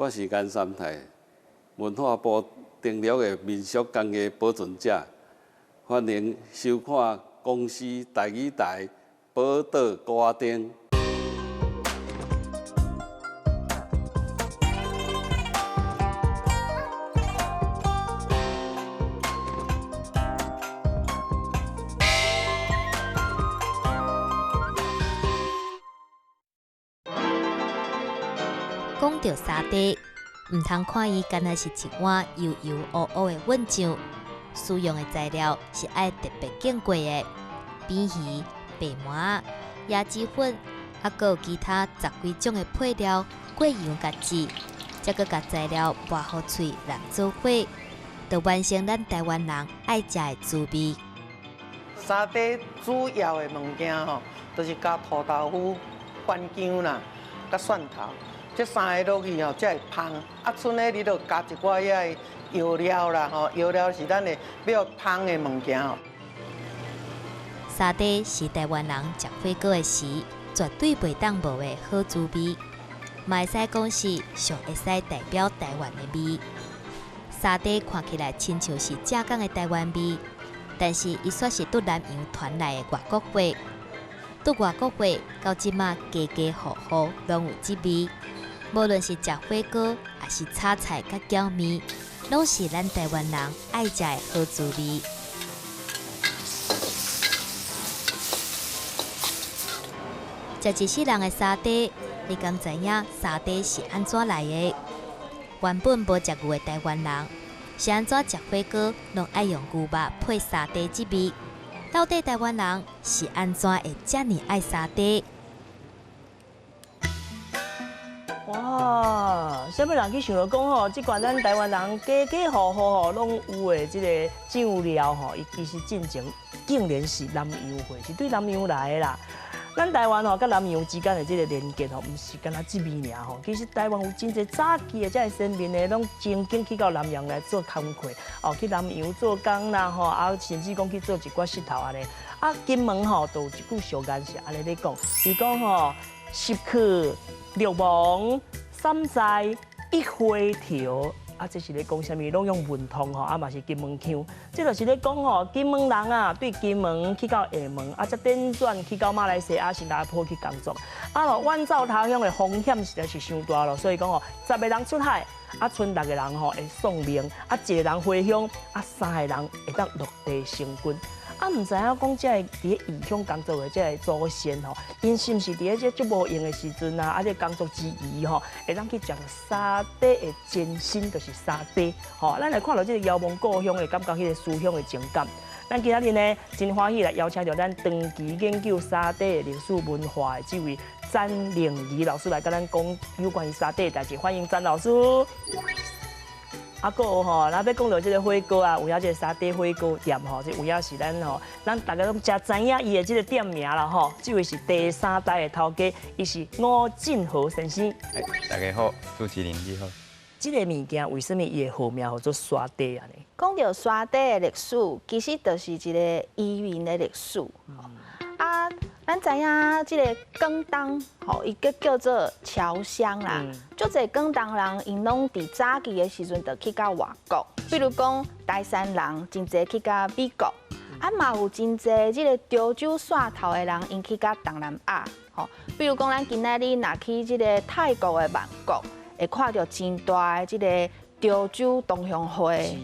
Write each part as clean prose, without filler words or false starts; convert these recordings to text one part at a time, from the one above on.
我是颜三泰，文化部订立的民俗工艺保存者，欢迎收看公司台语台宝岛歌仔灯。讲到沙地，唔通看伊干那是一碗油油乌乌的粉酱，使用的材料是爱特别拣过的，扁鱼、白麻、椰子粉，还佫有其他10几种的配料，过油甲煮，再佫甲材料拌好脆燃做伙，就完成咱台湾人爱食的滋味。沙地主要的物件吼，就是加土豆腐、番姜啦，甲蒜头。这3个落去吼，才会芳。剩的你就加一寡遐药料啦，吼，药料是咱的要芳的物件吼。沙地是台湾人食火锅的时绝对袂当无的好滋味，嘛会使讲是上会使代表台湾的味。沙地看起来亲像是正港的台湾味，但是伊却是伫南洋传来的外国货。伫外国货到即马家家户户拢有即味。无论是食火锅，还是炒菜甲饺面，拢是咱台湾人爱食的好滋味。食一世人的沙地，你敢知影沙地是安怎来的？原本无食牛的台湾人，是安怎食火锅，拢爱用牛肉配沙地即味？到底台湾人是安怎会遮尔爱沙地？哇！啥物人去想到讲吼，即款咱台湾人家家户户吼拢有的即个酱料吼，伊其实进前竟然是南洋货，是对南洋来的啦。咱台湾吼，甲南洋之间的即个连接吼，毋是干那即味尔吼。其实台湾有真侪早期的遮个先民的，拢曾经去到南洋来做工课，哦，去南洋做工啦吼，啊，甚至讲去做一寡石头安尼。啊，金门吼，都有一句俗谚是安尼咧讲，伊讲吼，10去6亡3在1花条。啊，这是咧讲啥物？拢用文通吼，啊嘛是金门腔。这就是咧讲吼，金门人啊，对金门去到厦门，啊，再輾转去到马来西亚、新加坡去工作。啊咯，远走他乡的风险实在是伤大咯，所以讲吼，10个人出海，啊，剩6个人吼会送命，啊，1个人回乡，啊，3个人会当落地成军。啊，唔知影讲这伫咧异乡工作的这个祖先吼，因是毋是伫咧这足无用的时阵啊，这工作之余吼，会当去食沙地的真心，就是沙地吼。咱来看到这个遥望故乡的感觉，迄个思乡的情感。咱今仔日呢，真欢喜来邀请到咱长期研究沙地历史文化的这位詹玲仪老师来跟咱讲有关于沙地的代志，欢迎詹老师。啊，还有吼，咱要讲到这个火锅啊，有影这个沙地火锅店吼，这有影是咱大家拢真知影伊的这个店名啦吼。这位是第3代的头家，伊是吴振豪先生。大家好，主持人你好。这个物件为什么伊的号名叫做沙地啊？呢？讲到沙地的历史，其实就是一个移民的历史。啊，咱知影这个广东吼，伊叫做侨乡啦。足侪广东人，因拢伫早期的时阵就去到外国，比如讲台山人真侪去到美国，啊嘛有真侪这个潮州汕头的人，因去到东南亚。吼，比如讲咱今仔日若去这个泰国的曼谷，会看到真大的这个潮州同乡会。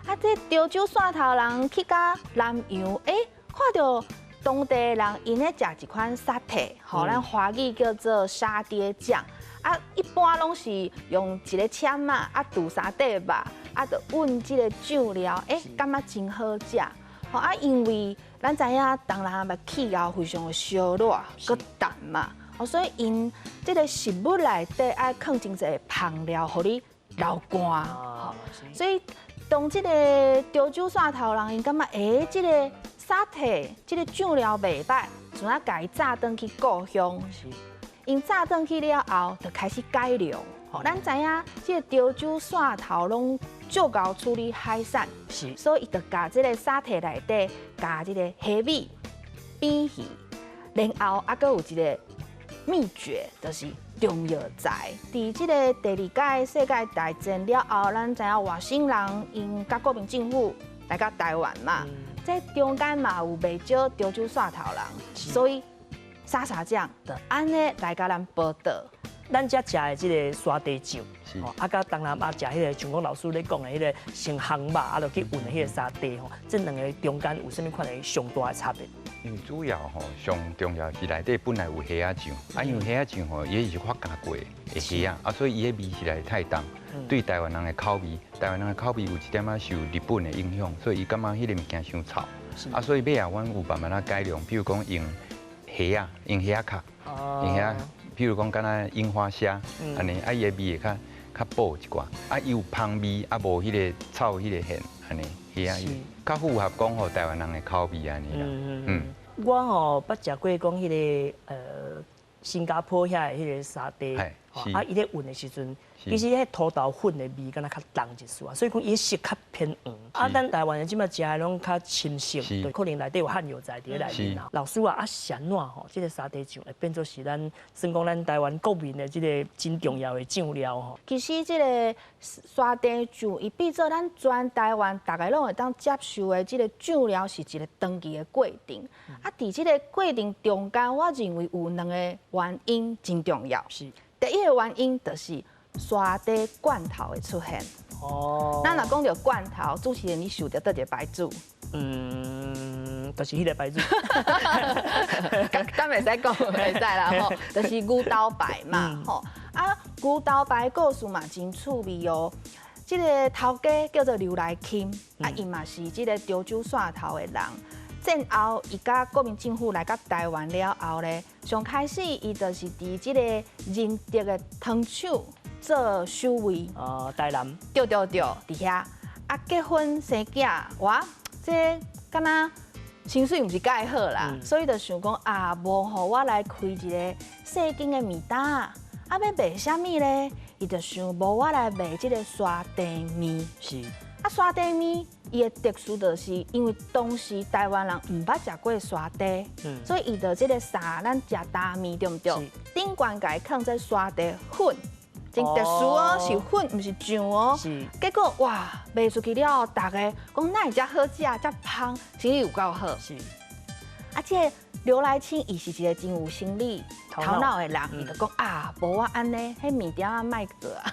啊，这潮州汕头人去到南洋，看到当地人因咧食一款沙蹄，吼，咱华语叫做沙爹酱。啊，一般拢是用一个签嘛，啊，煮沙地肉，啊，就混这个酱料，感觉真好食。吼啊，因为咱知影东南亚气候非常的烧热，佮淡嘛，所以因这个食物内底爱放真侪香料，互你流汗。吼，所以当这个潮州汕头人因感觉，这个沙蹄，这个酱料袂歹，就啊，家己炸转去故乡。因炸转去了后，就开始改良。咱知影，这个潮州汕头拢足够处理海产，所以伊就加这个沙蹄内底加这个虾米、扁鱼，然后还佫有一个秘诀，就是重要在。伫即个第二届世界大战了后，咱知影外省人因甲国民政府来到台湾嘛，这中间嘛有袂少潮州汕头人，所以沙茶酱就安尼来甲咱报道。咱遮食的即个沙茶酱，啊，甲东南亚食迄个像讲老师咧讲的迄个成烘肉，啊，落去运的迄个沙茶吼，这两个中间有啥物款的上大的差别？因为主要吼上重要是内底本来有虾仔酱，啊，因为虾仔酱吼伊是发加过的虾仔，啊，所以伊的味实在太重，对台湾人的口味，台湾人的口味有一点仔受日本的影响，所以伊感觉迄个物件伤臭，啊，所以尾啊，阮有慢慢啊改良，比如讲用虾啊，用虾壳，用虾。譬如讲，敢若樱花虾，安尼，啊伊的味会较补一寡，啊伊有芳味，啊无迄个臭迄个馅，安尼，虾仔伊较符合讲吼台湾人的口味安尼啦。我吼捌食过讲迄个新加坡遐的迄个沙茶，啊伊咧运的时阵，其实迄土豆粉的味敢若较重一丝啊，所以讲伊色较偏黄。啊，咱台湾的即摆食的拢较深色，对，可能内底有汗油在伫内面啦。老师啊，啥怎吼，即个沙茶酱会变做是咱算讲咱台湾国民的即个真重要的酱料吼。其实即个沙茶酱，伊变做咱全台湾大概拢会当接受的即个酱料，是一个长期的过程。啊，伫即个过程中间，我认为有两个原因真重要。是。第一个原因就是沙茶罐头的出现。咱若讲到罐头，主持人你想到倒一个牌子？就是迄个牌子。咱袂使讲，袂使啦吼，就是牛豆牌嘛吼。啊，牛豆牌故事嘛真趣味哦。即个头家叫做刘来钦，啊，伊嘛是即个潮州汕头的人。战后，伊甲国民政府来到台湾了后咧，上开始伊就是伫即个仁德的糖厂做守卫。台南。对，伫遐啊，结婚生囝，哇，这敢若薪水毋是介好啦，所以就想讲啊，无吼我来开一个细间的面摊，啊要卖啥物咧？伊就想无我来卖即个沙茶面。是。啊，沙茶面伊的特殊就是因为当时台湾人毋捌食过沙茶，所以伊就即个沙咱食大面对毋对？顶悬甲伊放这沙茶粉，真特殊哦，是粉毋是酱哦。结果哇，卖出去了后，大家讲哪会遮好食，遮芳，生意有够好。是。啊，即个刘来钦伊是一个真有生理头脑的人，伊就讲啊，无我安尼，迄面点啊卖做啊，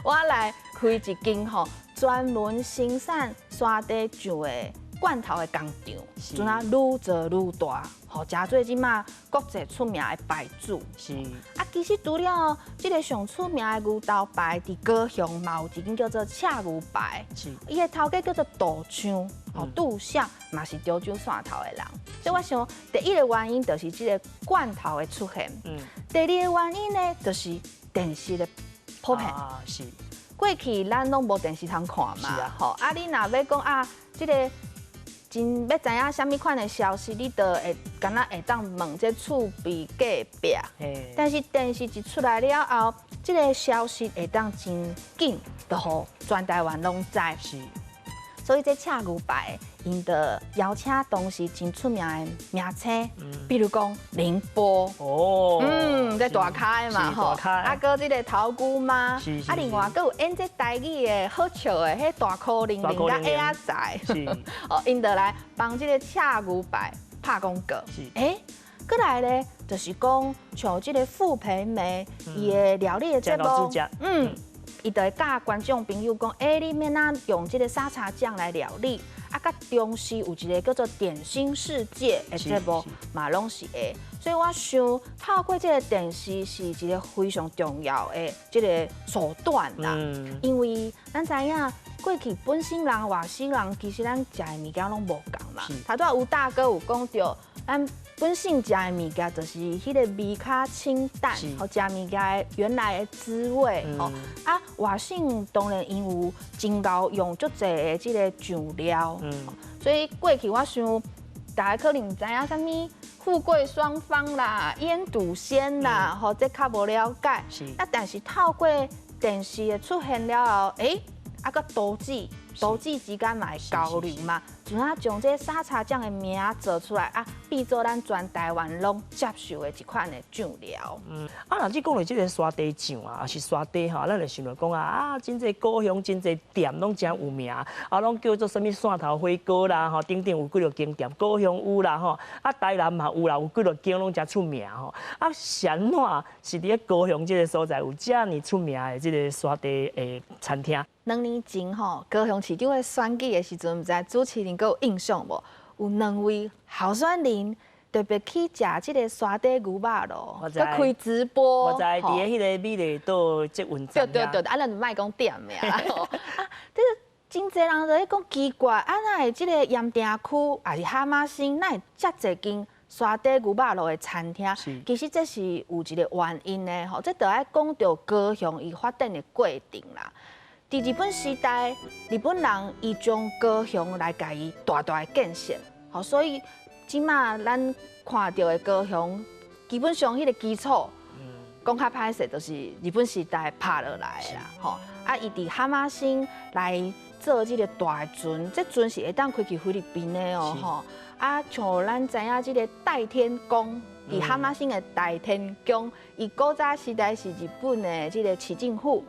我来开一间吼。专门生产沙茶酱的罐头的工厂，阵啊愈做愈大，吼，真做即马国际出名的牌子。是啊，其实除了即个上出名的牛豆牌，伫高雄嘛有一间叫做赤牛牌，伊的头家叫做杜昌，吼，杜相嘛是潮州汕头的人。所以我想，第一个原因就是即个罐头的出现。第二个原因呢，就是电视的普遍。是。过去咱拢无电视通看嘛，吼啊！你若要讲啊，即个真要知影啥物款的消息，你就会敢若会当问这厝边隔壁。但是电视一出来了后，即个消息会当真紧，就互全台湾拢知。是。所以这赤牛牌，因的邀请当时真出名的名称，比如讲凌波，这大咖的嘛吼，啊，搁这个头姑妈，啊，另外搁有演这台语的好笑的，迄大箍零零甲矮仔仔，哦，因就来帮这个赤牛牌拍广告。搁来咧，就是讲像这个傅培梅，伊的料理的节目，伊就会教观众朋友讲，你免哪用这个沙茶酱来料理，啊，甲中西有一个叫做点心世界的节目，嘛拢是会。所以我想，透过这个电视是一个非常重要的这个手段啦。因为咱知影，过去本省人、外省人，其实咱食的物件拢无共嘛。头拄吴大哥有讲到，咱本省食的物件就是迄个味较清淡，好食物件的原来的滋味。啊，外省当然因有真够用足济的这个酱料。所以过去我想，大家可能唔知影啥物富贵双方啦、腌笃鲜啦，吼，这较无了解。啊，但是透过电视的出现了后，啊，个都市都市之间嘛会交流嘛，就啊将这沙茶酱的名做出来啊，变做咱全台湾拢接受的一款的酱料。若你讲到这个沙茶酱啊，还是沙茶吼，咱就想到讲真侪高雄真侪店拢真有名，拢叫做什么汕头火锅啦，吼，顶顶有几落间店，高雄有啦，吼，台南嘛有啦，有几落间拢真出名吼。啥怎是伫咧高雄这个所在有遮尔出名的这个沙茶的餐厅2年前吼，高雄市长咧选举的时阵，毋知主持人有印象无？有2位候选人特别去食即个沙茶牛肉咯，佮开直播。我知伫咧迄个美丽岛捷运站。对，咱就莫讲店名啦。这真侪人就咧讲奇怪，哪会即个盐埕区还是蛤蟆星，哪会遮侪间沙茶牛肉路的餐厅？其实这是有一个原因的吼，这就爱讲到高雄伊发展的过程啦。伫日本时代，日本人伊将高雄来家己大大建设，吼，所以即马咱看到的高雄，基本上迄个基础，讲较歹势，就是日本时代拍落来的啦，吼。伊伫蛤蟆星来做即个大船，这船是会当开去菲律宾的哦，吼。像咱知影即个代天宫，伫蛤蟆星的代天宫，伊古早时代是日本的即个市政府，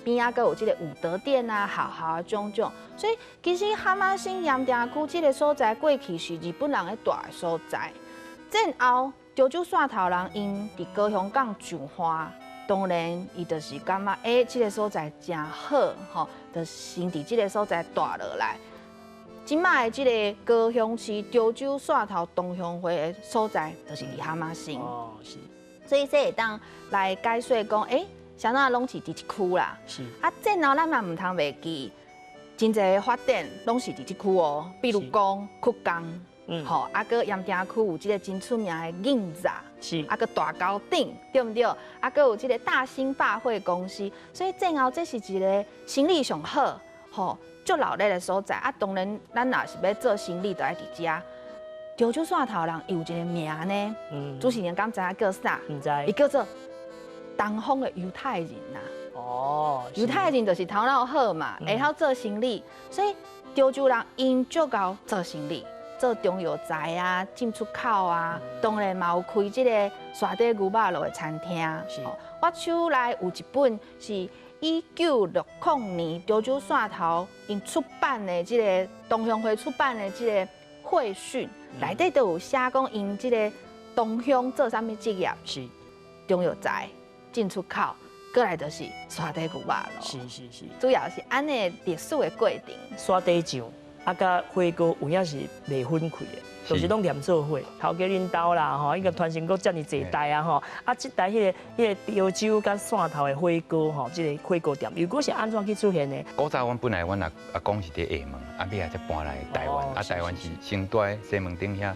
边仔阁有即个武德殿啊、好种种，所以其实蛤蟆星盐埕区即个所在过去是日本人的大所在。战后潮州汕头人因伫高雄港上花，当然伊就是感觉即个所在真好吼，就先伫即个所在住落来。今摆的即个高雄市潮州汕头同乡会的所在，就是伫蛤蟆星。是。所以这会当来解说讲，啥哪拢是伫一区啦。是。战后咱嘛唔通袂记，真侪发展拢是伫一区哦。比如讲曲江，吼，搁盐埕区有即个真出名的印扎，是。搁大高顶，对不对？搁有即个大兴百货公司，所以战后这是一个生意上好，吼，足热闹的所在。当然，咱若是要做生意，就爱伫遮。潮州汕头人有一个名呢，主持人敢知影叫啥？唔知。伊叫做东方的犹太人呐。犹太人就是头脑好嘛，会晓做生意，所以潮州人因足够做生意，做中药材啊、进出口啊，当然嘛有开即个沙茶牛肉路的餐厅。我手内有一本是1960年潮州汕头因出版的即个同乡会出版的即个会讯，内底都有写讲因即个同乡做啥物职业，是中药材。进出口，过来就是沙茶牛肉咯。是。主要是安尼历史的过程。沙茶酱甲火锅有影是袂分开的，就是拢连做伙。头家恁兜啦吼，伊个传承过遮尔侪代啊吼。即代迄个潮州甲汕头的火锅吼，即个火锅店，如果是安怎去出现呢？古早本来阮阿公是伫厦门，尾仔才搬来台湾。台湾是先在西门町遐，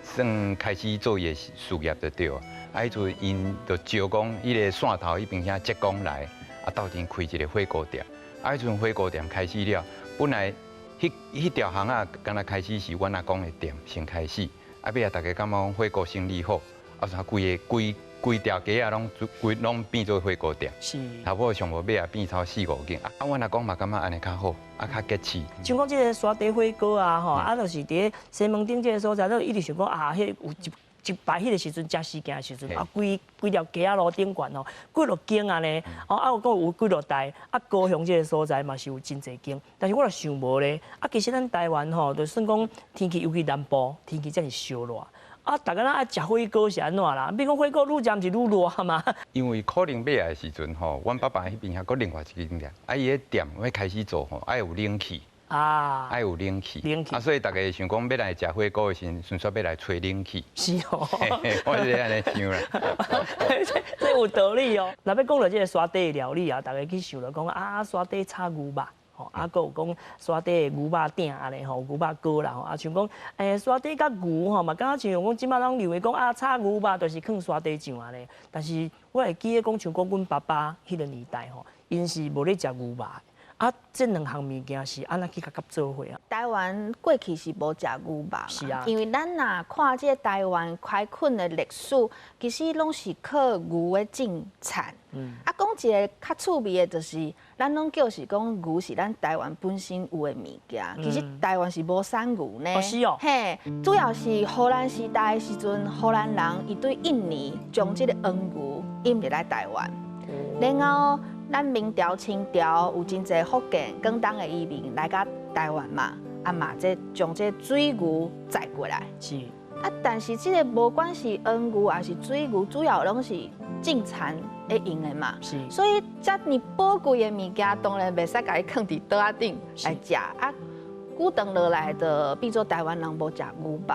算开始做伊的事业就对。迄阵因就招讲，迄个汕头迄边遐浙江来，斗阵开一个火锅店。迄阵火锅店开始了，本来迄条巷啊，敢若开始是阮阿公的店先开始，尾仔大家感觉讲火锅生意好，啥规条街啊拢变做火锅店。是。头尾上无尾啊变超4、5间，阮阿公嘛感觉安尼较好，较结实。像讲即个沙茶火锅啊吼，就是伫西门町这个所在，都一直想讲迄有一排迄个时阵食时间的时阵，规条街啊路顶悬哦，几落间啊呢，有几落台，高雄这个所在嘛是有真侪间，但是我也想无咧，其实咱台湾吼，就算讲天气尤其南部天气真是烧热，大家爱食火锅是安怎啦？比如讲火锅愈食毋是愈热嘛？因为可能尾的时阵吼，阮爸爸迄边还搁另外一间店，伊个店要开始做吼，爱有冷气。爱有冷气，所以大家想讲要来食火锅的时，顺续要来吹冷气。是哦，我是安尼想啦。这有道理哦。若要讲到这个沙茶的料理啊，大家去想了讲沙茶炒牛肉。搁有讲沙茶的牛肉鼎安尼吼，牛肉糕啦吼，像讲沙茶甲牛吼嘛，敢像讲即摆拢认为讲炒牛肉就是放沙茶酱安尼，但是我会记得讲像讲阮爸爸迄个年代吼，因是无咧食牛肉。啊，这两项物件是安怎去甲做伙啊？台湾过去是无食牛肉嘛，是啊因为咱若看这台湾开垦的历史，其实拢是靠牛的进产。啊，讲一个较趣味的，就是咱拢叫是讲牛是咱台湾本身有的物件，其实台湾是无产牛呢。哦是哦嘿，主要是荷兰时代的时阵，荷兰人伊对印尼将这个黄牛引入来台湾，然后。咱明朝、清朝有真侪福建、广东的移民来到台湾嘛，啊嘛，这将这水牛载过来。是。啊，但是这个无管是黄牛还是水牛，主要拢是进产会用的嘛。是。所以遮尔宝贵的物件，当然袂使甲伊放伫桌仔顶来食。啊，久长落来的，变做台湾人无食牛肉。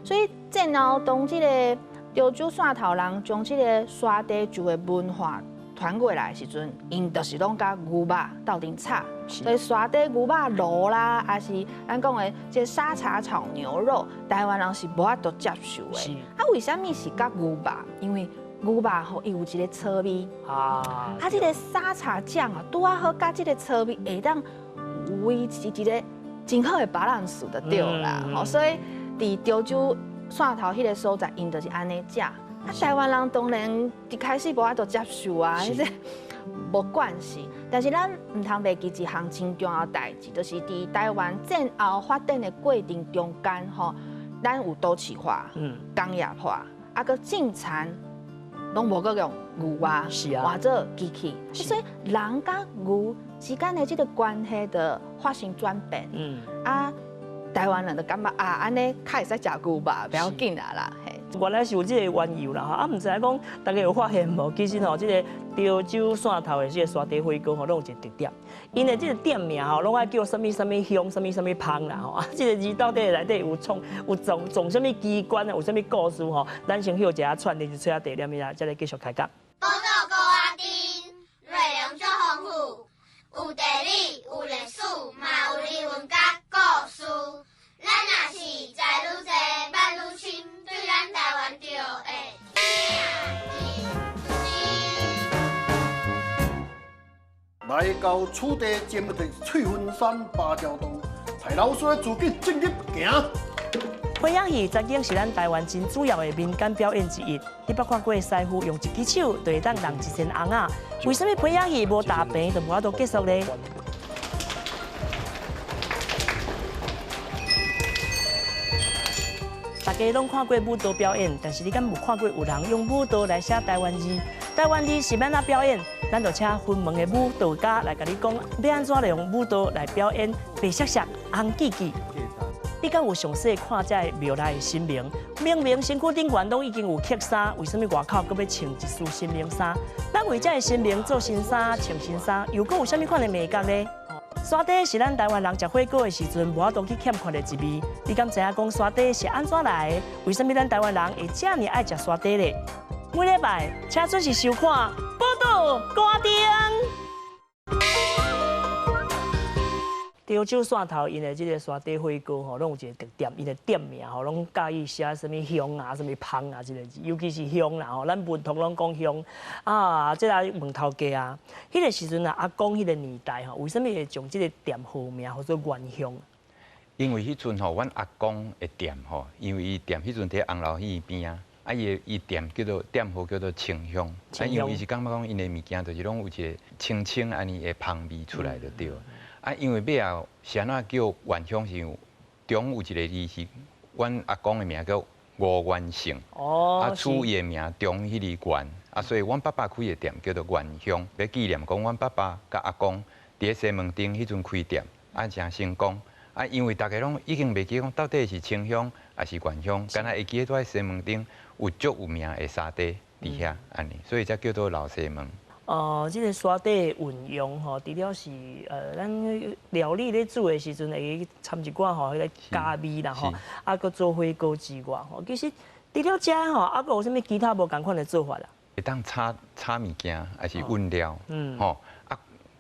所以战后当这个潮州汕头人将这个沙地酒的文化。传过来的时阵，因就是拢甲牛肉斗阵炒，所以沙地牛肉卤啦，还是咱讲的这沙茶炒牛肉，台湾人是无法度接受的。啊，为什么是甲牛肉？因为牛肉吼，伊有一个草味啊，这个沙茶酱啊，拄啊好甲这个草味会当维持一个真好的balance就对啦。吼，所以伫潮州汕头迄个所在，因就是安尼食。啊，台湾人当然一开始无法度接受啊，迄个无关系。但是咱唔通袂记一项真重要代志，就是伫台湾战后发展的过程中间，吼，咱有都市化、工业化，啊个进产拢无够用牛啊，或者机器，所以人甲牛之间的这个关系的发生转变。啊，台湾人就感觉啊，安尼较会使食牛肉，不要紧啦嘿。原来是有这个缘由啦，啊，唔知影讲大家有发现无？其实吼，这个潮州汕头的这个沙地火锅吼，拢有一个特点，因的这个店名吼，拢爱叫什么什么香、什么什么芳啦吼，啊，这个字到底内底有种什么机关啊，有什么故事吼？咱先休一下串联，就吹下地念一下，再来继续开讲。报道高阿丁，内容足丰富，有地理，有历史，嘛有人文甲故事。咱若是知愈多，捌愈深，对咱台湾就会来到此地节目的翠云山芭蕉洞，蔡老师自己进入行。花样戏曾经是咱台湾真主要的民间表演之一。你捌看过师傅用一支手就会当弄一身红啊？为什么花样戏无大病就无法度结束呢？大家拢看过舞蹈表演，但是你敢有看过有人用舞蹈来写台湾字？台湾字是要哪表演？咱就请分门的舞蹈家来甲你讲，要安怎利用舞蹈来表演白色色、红记记。你敢有详细看这庙内的神明？明明身躯顶悬拢已经有刻衫，为什么外口搁要穿一束神明衫？咱为这个神明做新衫、穿新衫，又搁有啥物款的美感呢？沙地是咱台湾人食火锅的时阵无法度去欠缺的一味。你敢知影讲沙地是安怎来的？为什么咱台湾人会这么爱食沙地呢？每礼拜请准时收看《报道高丁》。潮州汕头因的这个沙地火锅吼，拢有一个特点，因的店名吼，拢介意写什么香啊、什么芳啊之类字，尤其是香啦吼，咱文通拢讲香啊。这来问头家啊，迄个时阵啊，阿公迄个年代吼，为什么会将这个店号名叫做原香？因为迄阵吼，阮阿公的店吼，因为伊店迄阵伫红楼戏边啊，啊伊店叫做店号叫做清香，啊因为伊是感觉讲因的物件就是拢有一个清清安尼的香味出来就对。啊，因为尾后是安怎叫原香是中有一个字是，阮阿公的名叫吴元胜，啊取伊的名中迄个元，啊所以阮爸爸开的店叫做元香，要纪念讲阮爸爸甲阿公伫西门町迄阵开店，啊诚成功，啊因为大家拢已经袂记讲到底是清香还是元香，敢若会记得在西门町有足有名的沙地伫遐安尼，所以才叫做老西门。这个沙地运用吼，除了是咱料理咧煮的时阵会掺一寡吼迄个加味啦吼，啊搁做火锅之外吼，其实除了这吼，啊搁有啥物其他无共款的做法啦？会当炒物件，还是温料，吼啊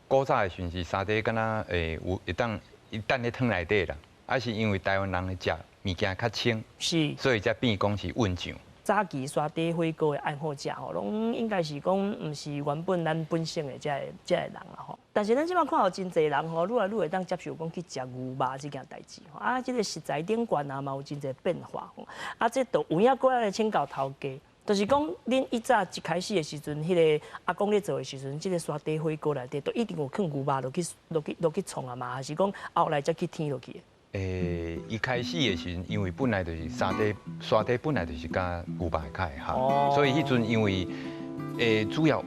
古早的时是沙地敢若有会当伊等咧汤内底啦，啊是因为台湾人咧食物件较清，是，所以才变讲是温酱。早期沙地火锅的爱好者吼，拢应该是讲毋是原本咱本省的这人啦吼。但是咱即摆看到真侪人吼，愈来愈会当接受讲去食牛肉这件代志吼。啊，即个食材顶悬啊嘛有真侪变化吼。啊，这都有影过来请教头家。就是讲，恁以早一开始的时阵，迄个阿公咧做的时阵，即个沙地火锅内底都一定有放牛肉落去创啊嘛，还是讲后来才去添落去？一开始的时阵，因为本来就是沙地本来就是甲牛肉较会合，所以迄阵因为主要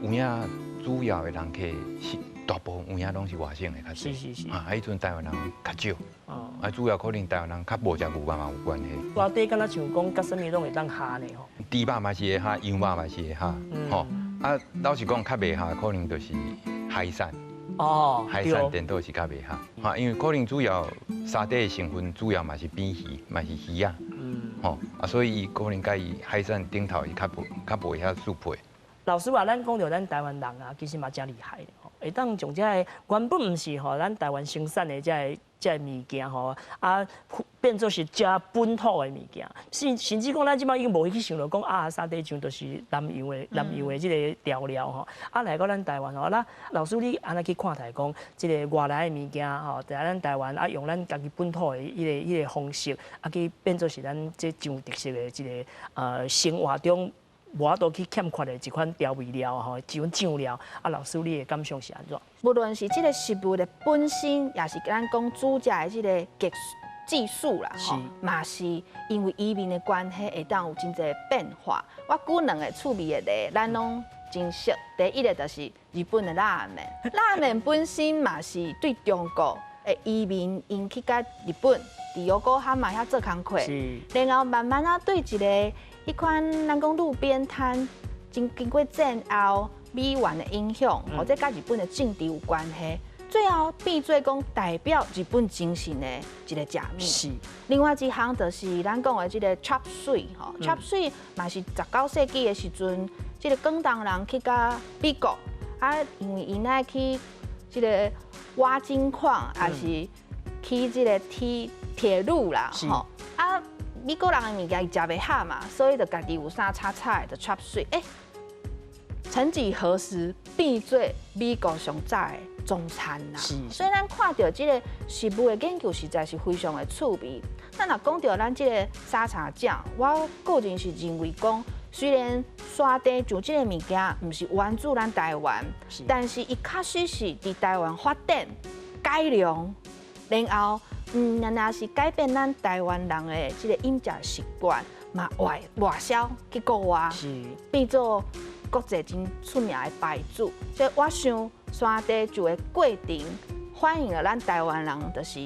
的人客是大部分有影拢是外省的较济，是啊，迄阵台湾人较少，啊，主要可能台湾人较无食牛肉嘛有关系。沙地敢若像讲，甲什么拢会当下呢吼？猪肉嘛是会下，羊肉嘛是会下，吼，啊，老实讲较袂下，可能就是海产。海产颠倒是较袂下，哈，因为可能主要沙地的成分主要嘛是扁鱼，嘛是鱼啊，吼，啊，所以伊可能甲伊海产顶头伊较无遐适配。老师话，咱讲到咱台湾人啊，其实嘛真厉害的吼，会当从这个原本毋是吼咱台湾生产的这个物件吼，啊变做是遮本土的物件，甚至讲咱即摆已经无去想到讲啊沙地酱就是南洋的这个调料吼，啊来到咱台湾吼，那老师你安尼去看待讲，这个外来的物件吼，在咱台湾啊用咱家己本土的迄个方式啊去变做是咱这酱特色的这个生活中。无法度去欠缺的一款调味料吼，一款酱料啊，老师你的感想是安怎？无论是这个食物的本身，也是咱讲煮食的这个技术啦，吼，嘛是因为移民的关系，会当有真侪变化。我举两个趣味的例，咱拢真熟。第一个就是日本的拉面，拉面本身嘛是对中国的移民因去甲日本、伫yo哥哈嘛遐做工课，然后慢慢啊对一个。迄款咱讲路边摊，经过战后美元的影响，或者甲日本的政治有关系，最后变做讲代表日本精神的一个食物。是。另外一项就是咱讲的这个 chop suey 吼，chop suey 嘛是19世纪的时阵，这个广东人去甲美国，啊，因为因爱去这个挖金矿，还是去这个铁路啦，吼啊。美国人的物件伊食袂下嘛，所以就家己有啥炒菜就 chop suey。曾几何时变做美国上早的中餐啦。所以咱看到这个食物的研究实在是非常的趣味。咱若讲到咱这个沙茶酱，我个人是认为讲，虽然沙地就这个物件毋是源自咱台湾，但是伊确实是伫台湾发展、改良，然后。那是改变咱台湾人的这个饮食习惯，嘛外销去国外，变做国际真出名的牌子。所以我想，沙地就的过程反映了咱台湾人就是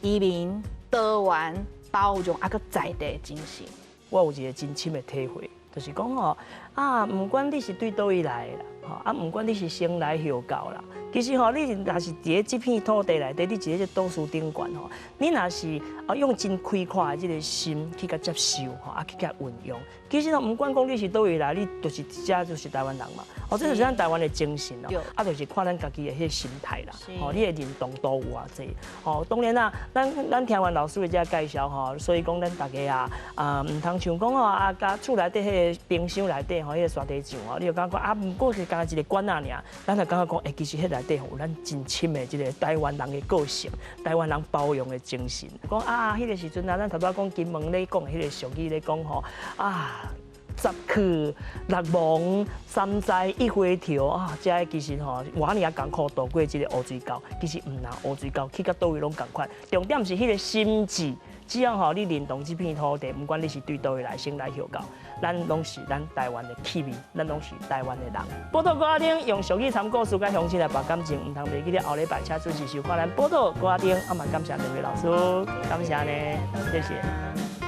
移民、多元、包容啊个在地的精神。我有一个真深的体会，就是讲吼啊，不管你是对倒位来的啦，吼啊，不管你是生来后到啦。其实吼，你若是伫这片土地内底，你伫这都市顶悬吼，你若是用真开阔的这个心去甲接受吼，啊去甲运用。其实吼，不管讲你是倒位来，你就是遮就是台湾人嘛。哦，这就是咱台湾的精神哦，啊，就是看咱家己的迄个心态啦。哦，你的认同度有偌济。哦，当然啦，咱听完老师的这介绍吼，所以讲咱大家唔通像讲吼甲厝内底迄个冰箱内底吼，迄个沙地酱哦，你就感觉不过是干一个罐仔尔，咱就感觉讲，其实迄内底有咱真深的这个台湾人的个性，台湾人包容的精神。讲迄个时阵咱头拄讲金门咧讲迄个俗语咧讲吼十去六忙三载一回头啊！这其实吼，我也艰苦渡过这个乌水沟，其实唔难，乌水沟去到倒位拢同款。重点是迄个心智，只要吼你认同这片土地，不管你是对倒位来生来后到，咱拢是咱台湾的气味，咱拢是台湾的人。报道歌丁用俗语参故事，甲乡亲来博感情，唔通袂记得后礼拜请准时收看咱报道歌丁，嘛感谢两位老师，感谢呢，谢谢。